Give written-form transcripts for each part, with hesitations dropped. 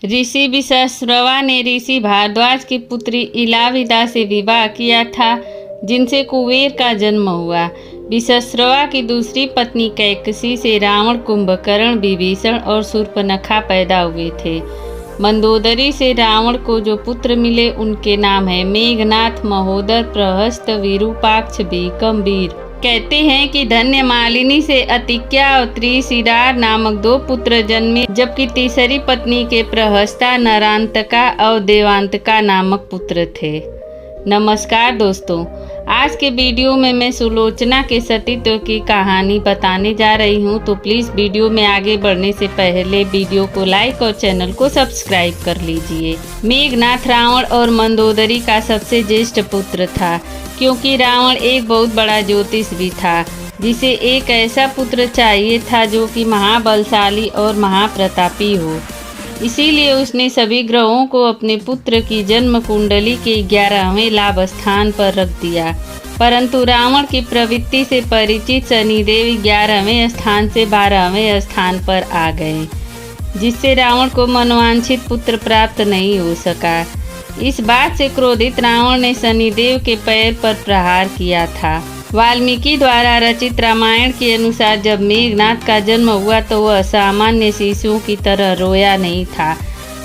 ऋषि विश्रवा ने ऋषि भारद्वाज की पुत्री इलाविदा से विवाह किया था, जिनसे कुबेर का जन्म हुआ। विश्रवा की दूसरी पत्नी कैकसी से रावण, कुंभकर्ण, विभीषण और शूर्पणखा पैदा हुए थे। मंदोदरी से रावण को जो पुत्र मिले उनके नाम है मेघनाथ, महोदर, प्रहस्त, विरूपाक्ष, भीकम, वीर। कहते हैं कि धन्य मालिनी से अतिक्या और त्रिशिरार नामक 2 पुत्र जन्मे, जबकि तीसरी पत्नी के प्रहस्ता, नरांतका और देवांतका नामक पुत्र थे। नमस्कार दोस्तों, आज के वीडियो में मैं सुलोचना के सतीत्व की कहानी बताने जा रही हूँ। तो प्लीज़ वीडियो में आगे बढ़ने से पहले वीडियो को लाइक और चैनल को सब्सक्राइब कर लीजिए। मेघनाथ रावण और मंदोदरी का सबसे ज्येष्ठ पुत्र था, क्योंकि रावण एक बहुत बड़ा ज्योतिष भी था, जिसे एक ऐसा पुत्र चाहिए था जो कि महाबलशाली और महाप्रतापी हो। इसीलिए उसने सभी ग्रहों को अपने पुत्र की जन्म कुंडली के 11वें लाभ स्थान पर रख दिया। परंतु रावण की प्रवृत्ति से परिचित शनिदेव 11वें स्थान से 12वें स्थान पर आ गए, जिससे रावण को मनोवांछित पुत्र प्राप्त नहीं हो सका। इस बात से क्रोधित रावण ने शनिदेव के पैर पर प्रहार किया था। वाल्मीकि द्वारा रचित रामायण के अनुसार जब मेघनाथ का जन्म हुआ तो वह सामान्य शिशुओं की तरह रोया नहीं था,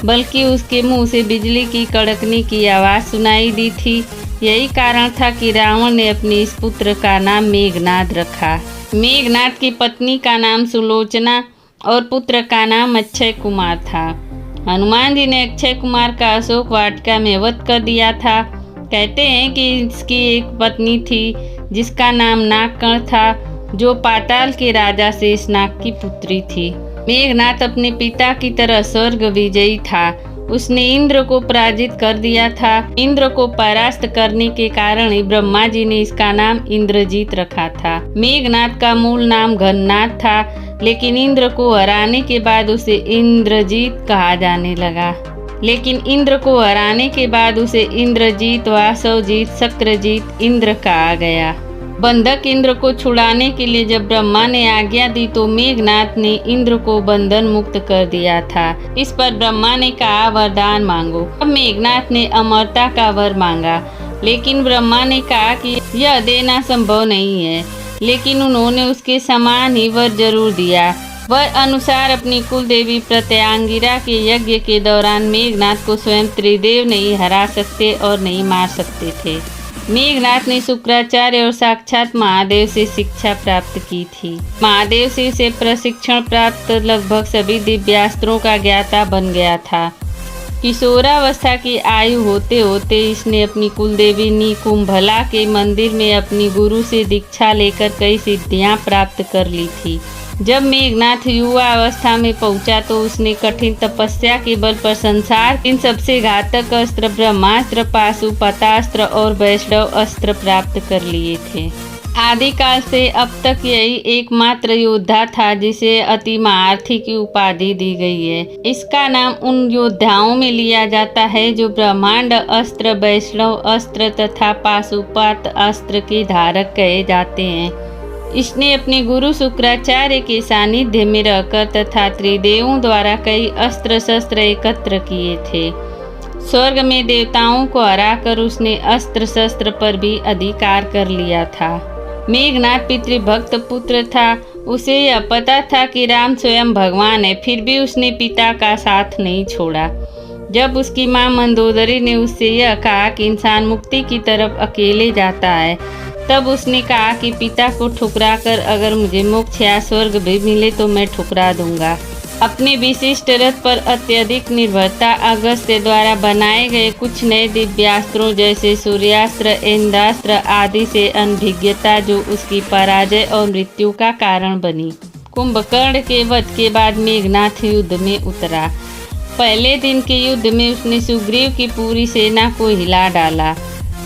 बल्कि उसके मुंह से बिजली की कड़कने की आवाज़ सुनाई दी थी। यही कारण था कि रावण ने अपने इस पुत्र का नाम मेघनाथ रखा। मेघनाथ की पत्नी का नाम सुलोचना और पुत्र का नाम अक्षय कुमार था। हनुमान जी ने अक्षय कुमार का अशोक वाटिका में वध कर दिया था। कहते हैं कि इसकी एक पत्नी थी जिसका नाम नागकर्ण था, जो पाताल के राजा शेषनाग की पुत्री थी। मेघनाथ अपने पिता की तरह स्वर्ग विजयी था। उसने इंद्र को पराजित कर दिया था। इंद्र को परास्त करने के कारण ही ब्रह्मा जी ने इसका नाम इंद्रजीत रखा था। मेघनाथ का मूल नाम घननाथ था, लेकिन इंद्र को हराने के बाद उसे इंद्रजीत कहा जाने लगा। इंद्रजीत, वासवजीत, शक्रजीत, इंद्र कहा गया। बंधक इंद्र को छुड़ाने के लिए जब ब्रह्मा ने आज्ञा दी तो मेघनाथ ने इंद्र को बंधन मुक्त कर दिया था। इस पर ब्रह्मा ने कहा, वरदान मांगो। अब मेघनाथ ने अमरता का वर मांगा, लेकिन ब्रह्मा ने कहा कि यह देना संभव नहीं है। लेकिन उन्होंने उसके समान ही वर जरूर दिया। वर अनुसार अपनी कुल देवी प्रत्यांगिरा के यज्ञ के दौरान मेघनाथ को स्वयं त्रिदेव नहीं हरा सकते और नहीं मार सकते थे। मेघनाथ ने शुक्राचार्य और साक्षात महादेव से शिक्षा प्राप्त की थी। महादेव से प्रशिक्षण प्राप्त लगभग सभी दिव्यास्त्रों का ज्ञाता बन गया था। किशोरावस्था की आयु होते होते इसने अपनी कुलदेवी निकुंभला के मंदिर में अपनी गुरु से दीक्षा लेकर कई सिद्धियां प्राप्त कर ली थी। जब मेघनाथ युवा अवस्था में पहुंचा तो उसने कठिन तपस्या के बल पर संसार इन सबसे घातक अस्त्र ब्रह्मास्त्र, पाशुपतास्त्र और वैष्णव अस्त्र प्राप्त कर लिए थे। आदिकाल से अब तक यही एकमात्र योद्धा था जिसे अति महारथी की उपाधि दी गई है। इसका नाम उन योद्धाओं में लिया जाता है जो ब्रह्मांड अस्त्र, वैष्णव अस्त्र तथा पाशुपत अस्त्र के धारक कहे जाते हैं। इसने अपने गुरु शुक्राचार्य के सानिध्य में रहकर तथा त्रिदेवों द्वारा कई अस्त्र शस्त्र एकत्र किए थे। स्वर्ग में देवताओं को हराकर उसने अस्त्र शस्त्र पर भी अधिकार कर लिया था। मेघनाथ पितृभक्त पुत्र था। उसे यह पता था कि राम स्वयं भगवान है, फिर भी उसने पिता का साथ नहीं छोड़ा। जब उसकी माँ मंदोदरी ने उससे यह कहा कि इंसान मुक्ति की तरफ अकेले जाता है, तब उसने कहा कि पिता को ठुकरा कर अगर मुझे मोक्ष या स्वर्ग भी मिले तो मैं ठुकरा दूंगा। अपने विशिष्ट रथ पर अत्यधिक निर्भरता, अगस्त्य द्वारा बनाए गए कुछ नए दिव्यास्त्रों जैसे सूर्यास्त्र, इंद्रास्त्र आदि से अनभिज्ञता जो उसकी पराजय और मृत्यु का कारण बनी। कुंभकर्ण के वध के बाद मेघनाथ युद्ध में उतरा। पहले दिन के युद्ध में उसने सुग्रीव की पूरी सेना को हिला डाला।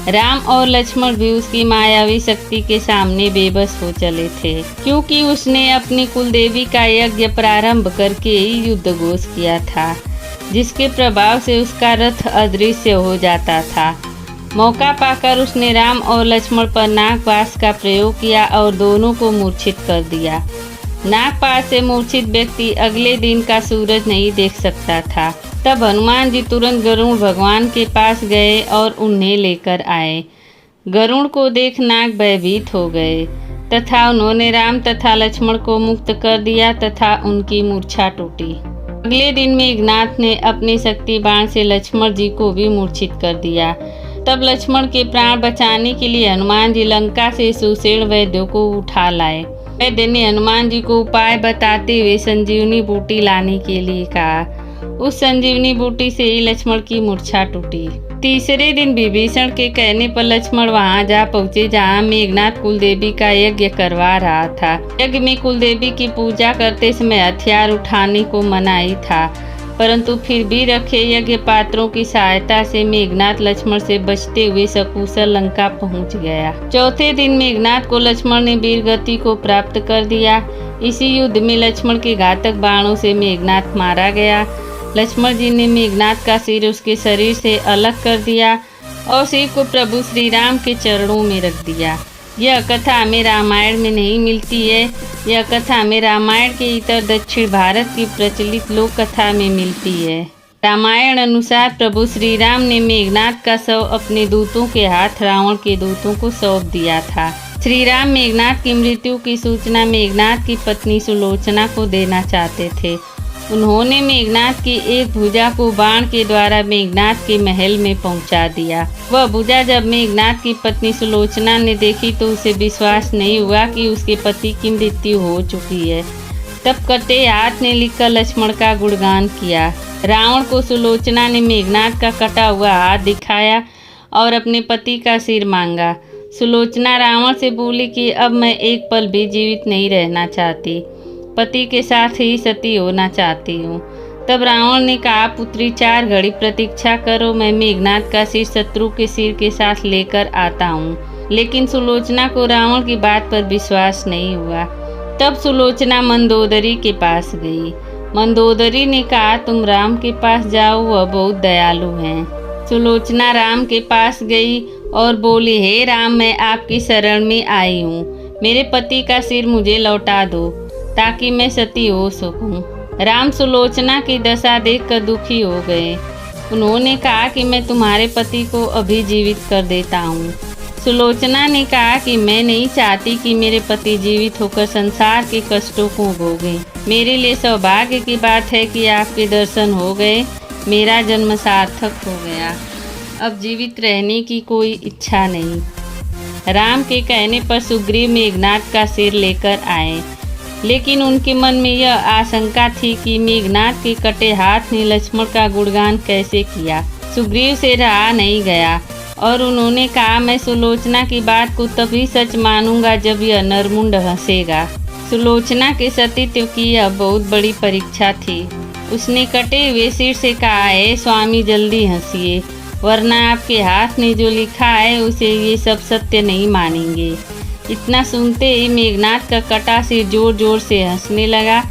राम और लक्ष्मण भी उसकी मायावी शक्ति के सामने बेबस हो चले थे, क्योंकि उसने अपनी कुलदेवी का यज्ञ प्रारंभ करके ही युद्ध घोष किया था, जिसके प्रभाव से उसका रथ अदृश्य हो जाता था। मौका पाकर उसने राम और लक्ष्मण पर नागपाश का प्रयोग किया और दोनों को मूर्छित कर दिया। नागपाश से मूर्छित व्यक्ति अगले दिन का सूरज नहीं देख सकता था। तब हनुमान जी तुरंत गरुड़ भगवान के पास गए और उन्हें लेकर आए। गरुड़ को देख नाग भयभीत हो गए तथा उन्होंने राम तथा लक्ष्मण को मुक्त कर दिया तथा उनकी मूर्छा टूटी। अगले दिन मेघनाथ ने अपनी शक्ति बाण से लक्ष्मण जी को भी मूर्छित कर दिया। तब लक्ष्मण के प्राण बचाने के लिए हनुमान जी लंका से सुषेण वैद्य को उठा लाए। वैद्य ने हनुमान जी को उपाय बताते हुए संजीवनी बूटी लाने के लिए कहा। उस संजीवनी बूटी से ही लक्ष्मण की मूर्छा टूटी। तीसरे दिन विभीषण के कहने पर लक्ष्मण वहां जा पहुंचे जहां मेघनाथ कुलदेवी का यज्ञ करवा रहा था। यज्ञ में कुलदेवी की पूजा करते समय हथियार उठाने को मनाही था, परंतु फिर भी रखे यज्ञ पात्रों की सहायता से मेघनाथ लक्ष्मण से बचते हुए सकुशल लंका पहुंच गया। चौथे दिन मेघनाथ को लक्ष्मण ने वीरगति को प्राप्त कर दिया। इसी युद्ध में लक्ष्मण के घातक बाणों से मेघनाथ मारा गया। लक्ष्मण जी ने मेघनाथ का सिर उसके शरीर से अलग कर दिया और सिर को प्रभु श्री राम के चरणों में रख दिया। यह कथा हमें रामायण में नहीं मिलती है। यह कथा हमें रामायण के इतर दक्षिण भारत की प्रचलित लोक कथा में मिलती है। रामायण अनुसार प्रभु श्री राम ने मेघनाथ का शव अपने दूतों के हाथ रावण के दूतों को सौंप दिया था। श्री राम मेघनाथ की मृत्यु की सूचना मेघनाथ की पत्नी सुलोचना को देना चाहते थे। उन्होंने मेघनाथ की एक भुजा को बाण के द्वारा मेघनाथ के महल में पहुंचा दिया। वह भुजा जब मेघनाथ की पत्नी सुलोचना ने देखी तो उसे विश्वास नहीं हुआ कि उसके पति की मृत्यु हो चुकी है। तब कटे हाथ ने लिखकर लक्ष्मण का गुणगान किया। रावण को सुलोचना ने मेघनाथ का कटा हुआ हाथ दिखाया और अपने पति का सिर मांगा। सुलोचना रावण से बोली कि अब मैं एक पल भी जीवित नहीं रहना चाहती, पति के साथ ही सती होना चाहती हूँ। तब रावण ने कहा, पुत्री 4 घड़ी प्रतीक्षा करो, मैं मेघनाथ का सिर शत्रु के सिर के साथ लेकर आता हूँ। लेकिन सुलोचना को रावण की बात पर विश्वास नहीं हुआ। तब सुलोचना मंदोदरी के पास गई। मंदोदरी ने कहा, तुम राम के पास जाओ, वह बहुत दयालु हैं। सुलोचना राम के पास गई और बोली, हे राम, मैं आपकी शरण में आई हूँ। मेरे पति का सिर मुझे लौटा दो ताकि मैं सती हो सकूं। राम सुलोचना की दशा देखकर दुखी हो गए। उन्होंने कहा कि मैं तुम्हारे पति को अभी जीवित कर देता हूँ। सुलोचना ने कहा कि मैं नहीं चाहती कि मेरे पति जीवित होकर संसार के कष्टों को भोगें। मेरे लिए सौभाग्य की बात है कि आपके दर्शन हो गए, मेरा जन्म सार्थक हो गया। अब जीवित रहने की कोई इच्छा नहीं। राम के कहने पर सुग्रीव मेघनाथ का सिर लेकर आए, लेकिन उनके मन में यह आशंका थी कि मेघनाथ के कटे हाथ ने लक्ष्मण का गुणगान कैसे किया। सुग्रीव से रहा नहीं गया और उन्होंने कहा, मैं सुलोचना की बात को तभी सच मानूंगा जब यह नरमुंड हंसेगा। सुलोचना के सतीत्व की यह बहुत बड़ी परीक्षा थी। उसने कटे हुए सिर से कहा, है स्वामी, जल्दी हंसिए, वरना आपके हाथ ने जो लिखा है उसे ये सब सत्य नहीं मानेंगे। इतना सुनते ही मेघनाथ का कटा सिर जोर जोर से हंसने लगा।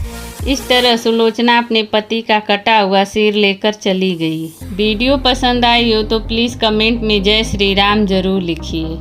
इस तरह सुलोचना अपने पति का कटा हुआ सिर लेकर चली गई। वीडियो पसंद आई हो तो प्लीज़ कमेंट में जय श्री राम जरूर लिखिए।